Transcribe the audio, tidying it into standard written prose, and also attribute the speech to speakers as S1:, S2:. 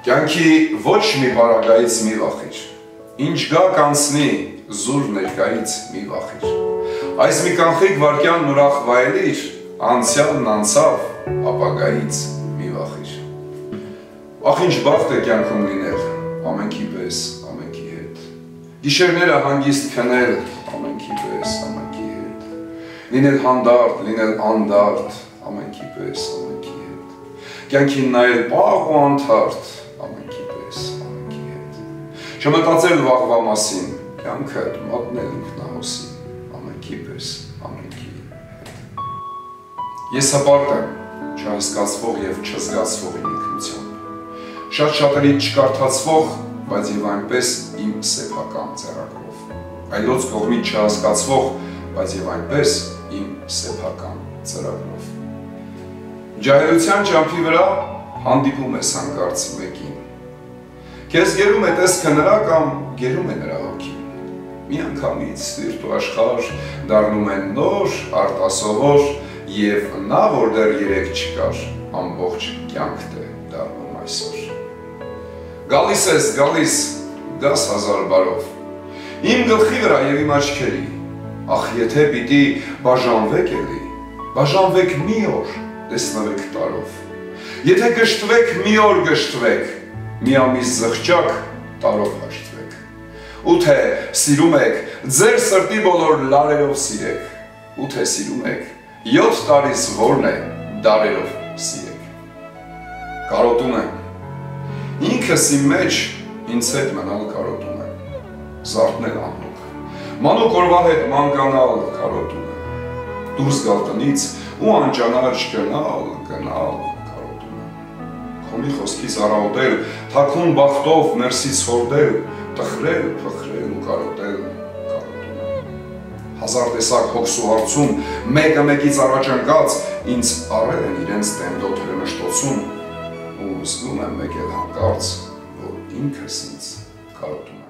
S1: Կյանքի ոչ մի բարագայից մի վախիր, ինչ գա կանցնի զուր ներկայից մի վախիր, այս մի կանխիկ վարկյանն ուրախ վայելիր, անցյալն անցավ, ապագայից մի վախիր, ախ ինչ բախտ է կյանքում լինել, ամենքի պես, ամենքի հետ, գիշերները հանգիստ քնել, ամենքի պես, ամենքի հետ, լինել հանդարտ, լինել անդարտ, ամենքի պես, ամենքի հետ, կյանքին նայել պաղ ու անթարդ, ամենքի պես, ամենքի հետ, չմտածել վաղվա մասին, կյանքը մատնել ինքնահոսին, ամենքի պես, ամենքի հետ։ Ես հպարտ եմ չհասկացվող և չզգացվող իմ ինքնությամբ, շատ շատերից չկարդացվող, բայց և այնպես իմ սեփական ձեռագրով, այլոց կողմից չհասկացվող, բայց և այնպես իմ սեփական ծրագրով։ Ջահելության ճամփի վրա հանդիպում ես հանկարծ մեկին, քեզ գերում է տեսքը նրա կամ գերում է նրա հոգին, մի անգամից սիրտ ու աշխարհ դառնում են նոր, արտասովոր և նա, որ դեռ երեկ չկար, ամբողջ կյանքդ է դառնում այսօր։ Գալիս ես, գալիս, գաս հազար բարով, իմ գլխի վրա և իմ աչքերի, ախ եթե պիտի բաժանվեք էլի, բաժանվեք մի օր, տեսնվեք տարով, եթե գշտվեք մի օր գշտվեք, մի ամիս զղջակ տարով հաշտվեք, ու թե սիրում եք, ձեր սրտի բոլոր լարերով սիրեք, ու թե սիրում եք, 7 տարիս որն է, դարերով սիրեք։ Կարոտում եմ, ինքս իմ մեջ ինձ հետ մնալ կարոտում եմ, զարթնել անհոգ, մանուկ օրվա հետ մանկանալ կարոտում եմ, դուրս գալ տնից ու անճանար գնալ կարոտում եմ, քոնի խոսքից առաուտել, թաքուն բախտով ներսից հորդել, տխրել, փխրել ու կարոտել կարոտում եմ, հազար տեսակ հոգս ու հարցում, մեկը մեկից առաջ ընկած, ինձ առել են իրենց տենդոթերը մշտոցում ու զգում եմ մեկ էլ հանկարծ, որ ինքս ինձ կարոտում եմ։